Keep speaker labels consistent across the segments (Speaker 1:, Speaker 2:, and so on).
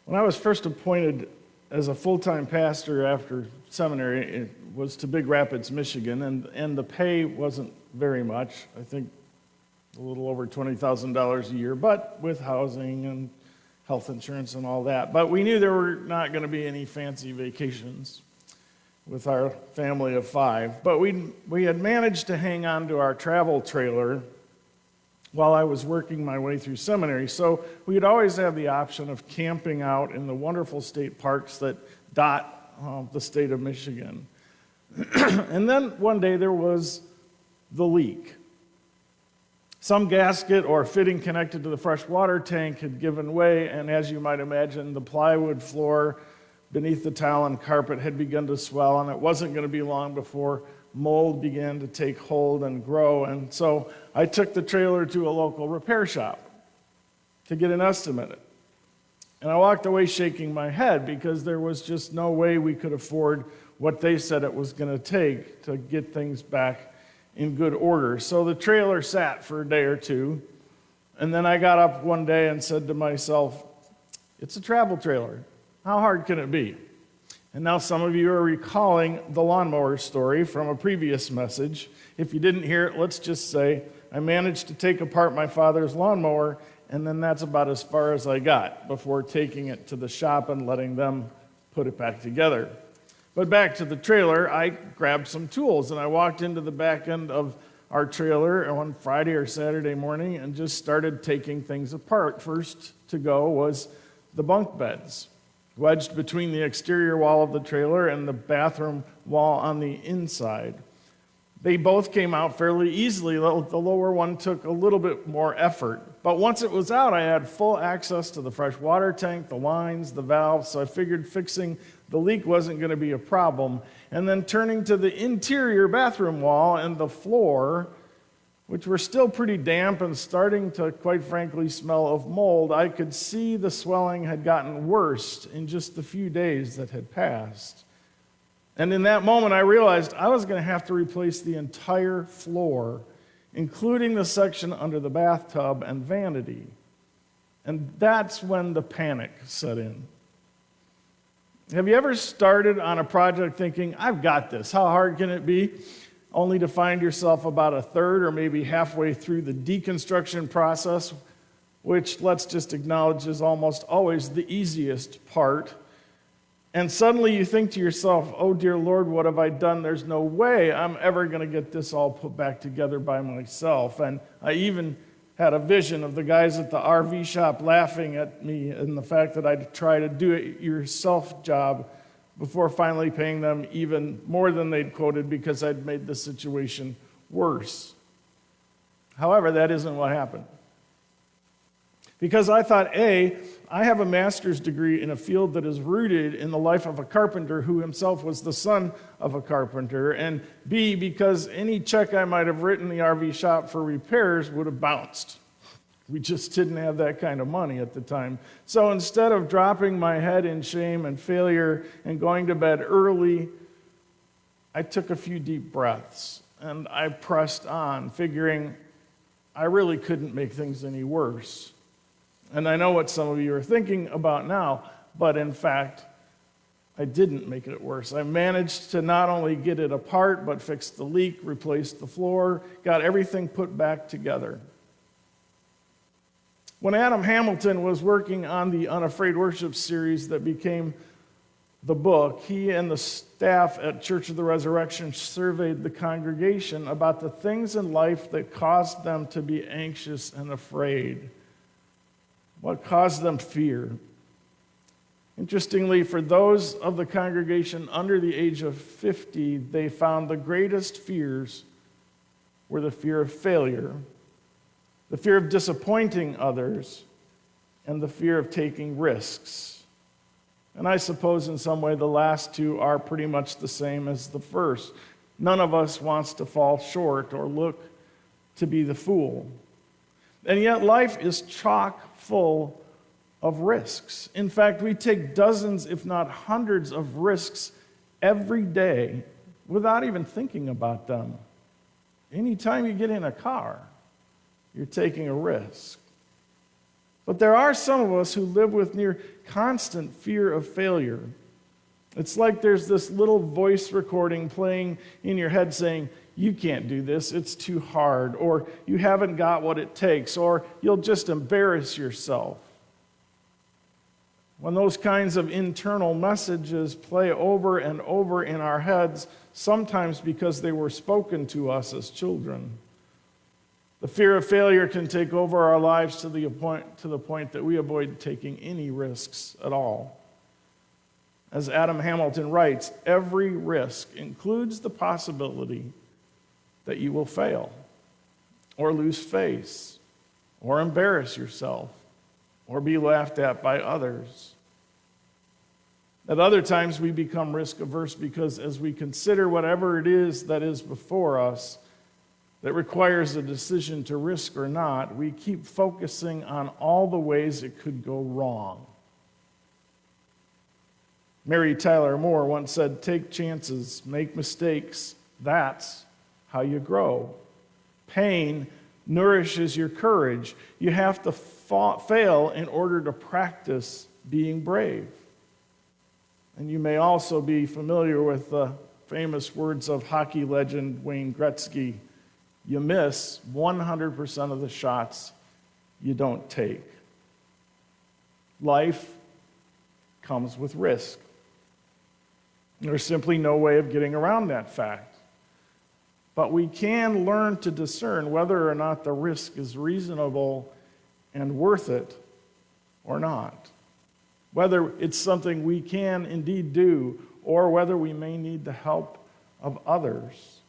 Speaker 1: When I was first appointed as a full-time pastor after seminary, it was to Big Rapids, Michigan, and the pay wasn't very much. I think a little over $20,000 a year, but with housing and health insurance and all that. But we knew there were not going to be any fancy vacations with our family of 5. But we had managed to hang on to our travel trailer while I was working my way through seminary. So we'd always have the option of camping out in the wonderful state parks that dot the state of Michigan. And then one day there was the leak. Some gasket or fitting connected to the fresh water tank had given way, and as you might imagine, the plywood floor beneath the tile and carpet had begun to swell, and it wasn't going to be long before mold began to take hold and grow. And so I took the trailer to a local repair shop to get an estimate. And I walked away shaking my head because there was just no way we could afford what they said it was going to take to get things back in good order. So the trailer sat for a day or two, and then I got up one day and said to myself, it's a travel trailer. How hard can it be? And now some of you are recalling the lawnmower story from a previous message. If you didn't hear it, let's just say I managed to take apart my father's lawnmower, and then that's about as far as I got before taking it to the shop and letting them put it back together. But back to the trailer, I grabbed some tools, and I walked into the back end of our trailer on Friday or Saturday morning and just started taking things apart. First to go was the bunk beds, wedged between the exterior wall of the trailer and the bathroom wall on the inside. They both came out fairly easily. The lower one took a little bit more effort. But once it was out, I had full access to the fresh water tank, the lines, the valves, so I figured fixing the leak wasn't going to be a problem. And then turning to the interior bathroom wall and the floor, which were still pretty damp and starting to, quite frankly, smell of mold, I could see the swelling had gotten worse in just the few days that had passed. And in that moment, I realized I was going to have to replace the entire floor, including the section under the bathtub and vanity. And that's when the panic set in. Have you ever started on a project thinking, I've got this, how hard can it be? Only to find yourself about a third or maybe halfway through the deconstruction process, which, let's just acknowledge, is almost always the easiest part. And suddenly you think to yourself, oh dear Lord, what have I done? There's no way I'm ever going to get this all put back together by myself. And I even had a vision of the guys at the RV shop laughing at me and the fact that I'd try to do it yourself job before finally paying them even more than they'd quoted because I'd made the situation worse. However, that isn't what happened. Because I thought, A, I have a master's degree in a field that is rooted in the life of a carpenter who himself was the son of a carpenter, and B, because any check I might have written the RV shop for repairs would have bounced. We just didn't have that kind of money at the time. So instead of dropping my head in shame and failure and going to bed early, I took a few deep breaths and I pressed on, figuring I really couldn't make things any worse. And I know what some of you are thinking about now, but in fact, I didn't make it worse. I managed to not only get it apart, but fix the leak, replaced the floor, got everything put back together. When Adam Hamilton was working on the Unafraid Worship series that became the book, he and the staff at Church of the Resurrection surveyed the congregation about the things in life that caused them to be anxious and afraid. What caused them fear? Interestingly, for those of the congregation under the age of 50, they found the greatest fears were the fear of failure, the fear of disappointing others, and the fear of taking risks. And I suppose in some way the last two are pretty much the same as the first. None of us wants to fall short or look to be the fool. And yet life is chock full of risks. In fact, we take dozens, if not hundreds, of risks every day without even thinking about them. Anytime you get in a car, you're taking a risk. But there are some of us who live with near constant fear of failure. It's like there's this little voice recording playing in your head saying, you can't do this, it's too hard, or you haven't got what it takes, or you'll just embarrass yourself. When those kinds of internal messages play over and over in our heads, sometimes because they were spoken to us as children, the fear of failure can take over our lives to the point that we avoid taking any risks at all. As Adam Hamilton writes, every risk includes the possibility that you will fail, or lose face, or embarrass yourself, or be laughed at by others. At other times, we become risk averse because as we consider whatever it is that is before us that requires a decision to risk or not, we keep focusing on all the ways it could go wrong. Mary Tyler Moore once said, "Take chances, make mistakes. That's how you grow." Pain nourishes your courage. You have to fail in order to practice being brave. And you may also be familiar with the famous words of hockey legend Wayne Gretzky, you miss 100% of the shots you don't take. Life comes with risk. There's simply no way of getting around that fact. But we can learn to discern whether or not the risk is reasonable and worth it or not. Whether it's something we can indeed do or whether we may need the help of others.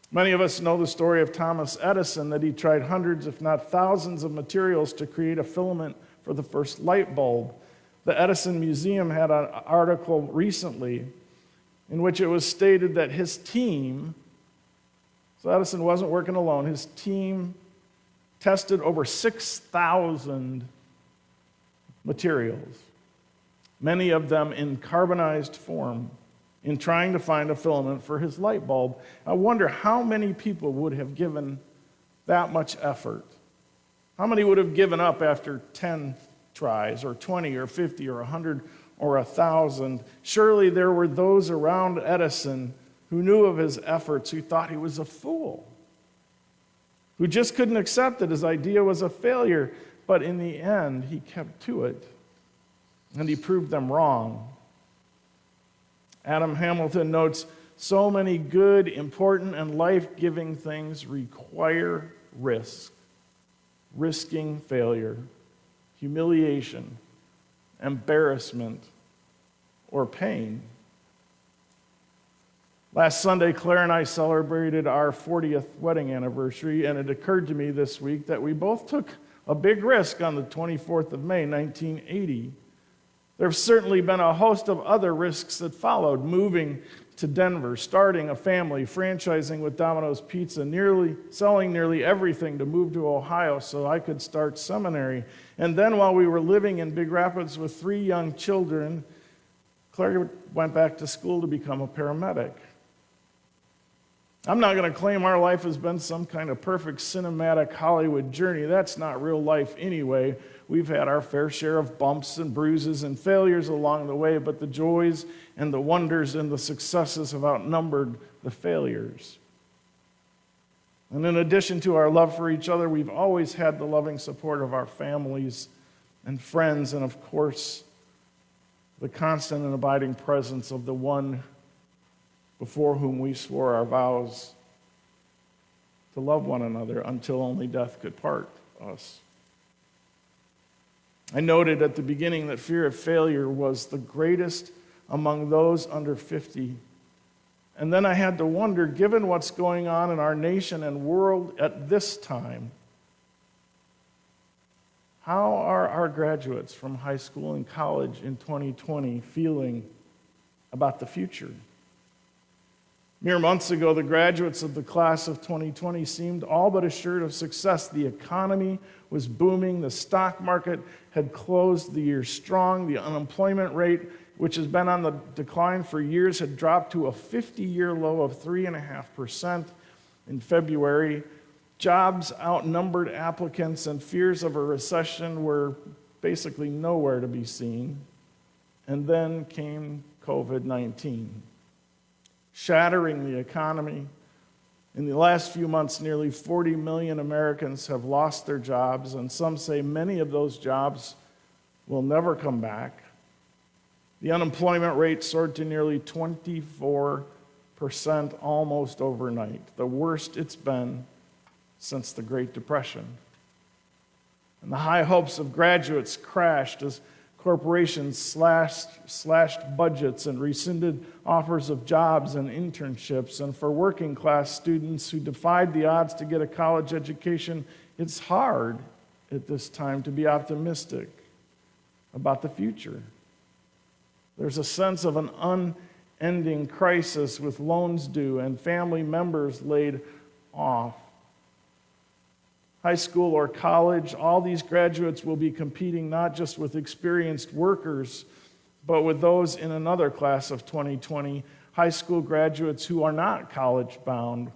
Speaker 1: Many of us know the story of Thomas Edison, that he tried hundreds, if not thousands, of materials to create a filament for the first light bulb. The Edison Museum had an article recently in which it was stated that his team, so Edison wasn't working alone, his team tested over 6,000 materials, many of them in carbonized form, in trying to find a filament for his light bulb. I wonder how many people would have given that much effort. How many would have given up after 10 tries, or 20, or 50, or 100, or 1,000? Surely there were those around Edison who knew of his efforts, who thought he was a fool, who just couldn't accept that his idea was a failure. But in the end, he kept to it, and he proved them wrong. Adam Hamilton notes, so many good, important, and life-giving things require risk. Risking failure, humiliation, embarrassment, or pain. Last Sunday, Claire and I celebrated our 40th wedding anniversary, and it occurred to me this week that we both took a big risk on the 24th of May, 1980. There have certainly been a host of other risks that followed: moving to Denver, starting a family, franchising with Domino's Pizza, selling nearly everything to move to Ohio so I could start seminary. And then while we were living in Big Rapids with 3 young children, Claire went back to school to become a paramedic. I'm not going to claim our life has been some kind of perfect cinematic Hollywood journey. That's not real life anyway. We've had our fair share of bumps and bruises and failures along the way, but the joys and the wonders and the successes have outnumbered the failures. And in addition to our love for each other, we've always had the loving support of our families and friends, and of course, the constant and abiding presence of the one before whom we swore our vows to love one another until only death could part us. I noted at the beginning that fear of failure was the greatest among those under 50. And then I had to wonder, given what's going on in our nation and world at this time, how are our graduates from high school and college in 2020 feeling about the future? Mere months ago, the graduates of the class of 2020 seemed all but assured of success. The economy was booming. The stock market had closed the year strong. The unemployment rate, which has been on the decline for years, had dropped to a 50-year low of 3.5% in February. Jobs outnumbered applicants, and fears of a recession were basically nowhere to be seen. And then came COVID-19, shattering the economy. In the last few months, nearly 40 million Americans have lost their jobs, and some say many of those jobs will never come back. The unemployment rate soared to nearly 24% almost overnight, the worst it's been since the Great Depression. And the high hopes of graduates crashed as corporations slashed budgets and rescinded offers of jobs and internships. And for working class students who defied the odds to get a college education, it's hard at this time to be optimistic about the future. There's a sense of an unending crisis with loans due and family members laid off. High school or college, all these graduates will be competing not just with experienced workers, but with those in another class of 2020, high school graduates who are not college-bound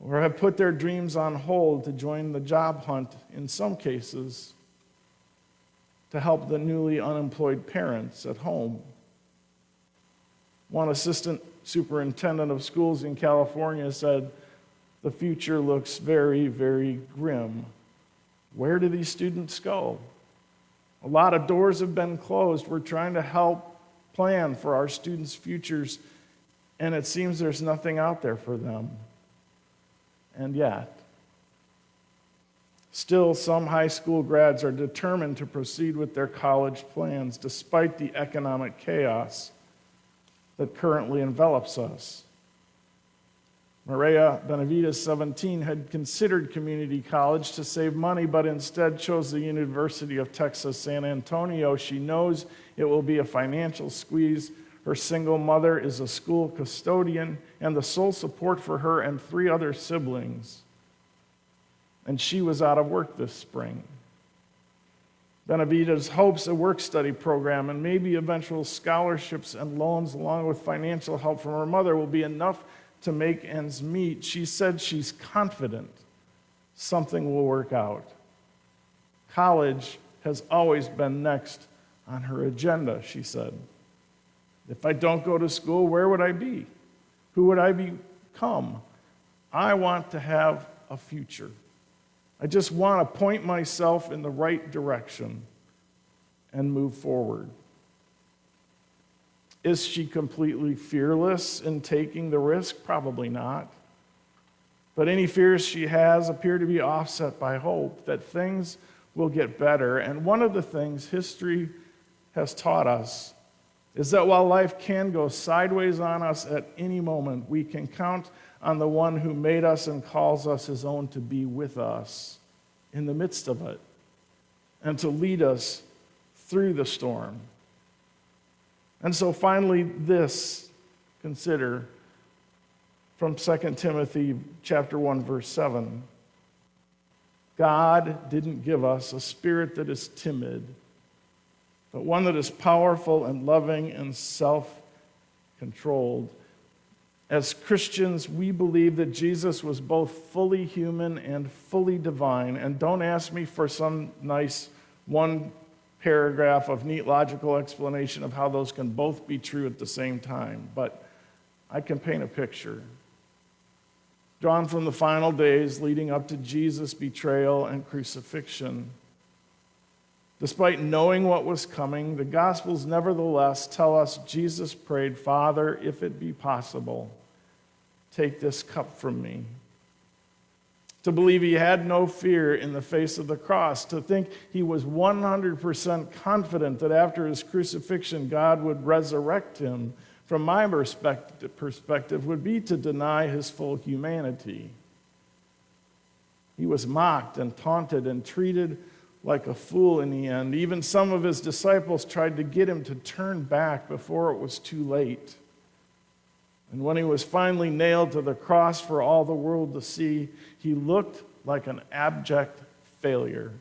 Speaker 1: or have put their dreams on hold to join the job hunt, in some cases, to help the newly unemployed parents at home. One assistant superintendent of schools in California said, "The future looks very, very grim." Where do these students go? A lot of doors have been closed. We're trying to help plan for our students' futures, and it seems there's nothing out there for them. And yet, still, some high school grads are determined to proceed with their college plans despite the economic chaos that currently envelops us. Maria Benavides, 17, had considered community college to save money, but instead chose the University of Texas, San Antonio. She knows it will be a financial squeeze. Her single mother is a school custodian and the sole support for her and 3 other siblings. And she was out of work this spring. Benavides hopes a work-study program and maybe eventual scholarships and loans, along with financial help from her mother, will be enough to make ends meet. She said she's confident something will work out. College has always been next on her agenda, she said. If I don't go to school, where would I be? Who would I become? I want to have a future. I just want to point myself in the right direction and move forward. Is she completely fearless in taking the risk? Probably not. But any fears she has appear to be offset by hope that things will get better. And one of the things history has taught us is that while life can go sideways on us at any moment, we can count on the one who made us and calls us his own to be with us in the midst of it and to lead us through the storm. And so finally, this, consider from 2 Timothy chapter 1, verse 7. God didn't give us a spirit that is timid, but one that is powerful and loving and self-controlled. As Christians, we believe that Jesus was both fully human and fully divine. And don't ask me for some nice one paragraph of neat logical explanation of how those can both be true at the same time, but I can paint a picture. Drawn from the final days leading up to Jesus' betrayal and crucifixion. Despite knowing what was coming, the Gospels nevertheless tell us Jesus prayed, "Father, if it be possible, take this cup from me." To believe he had no fear in the face of the cross, to think he was 100% confident that after his crucifixion God would resurrect him, from my perspective, would be to deny his full humanity. He was mocked and taunted and treated like a fool in the end. Even some of his disciples tried to get him to turn back before it was too late. And when he was finally nailed to the cross for all the world to see, he looked like an abject failure.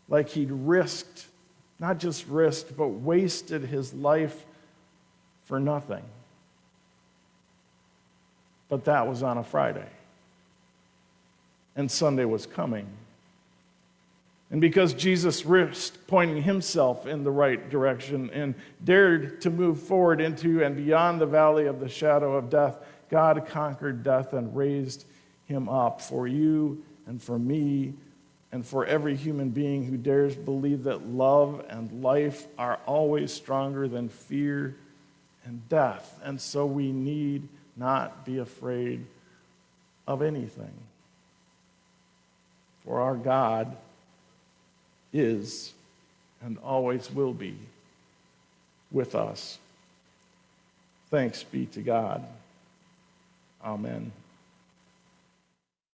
Speaker 1: Like he'd risked, not just risked, but wasted his life for nothing. But that was on a Friday. and Sunday was coming. And because Jesus risked pointing himself in the right direction and dared to move forward into and beyond the valley of the shadow of death, God conquered death and raised him up for you and for me and for every human being who dares believe that love and life are always stronger than fear and death. And so we need not be afraid of anything. For our God is and always will be with us. Thanks be to God. Amen.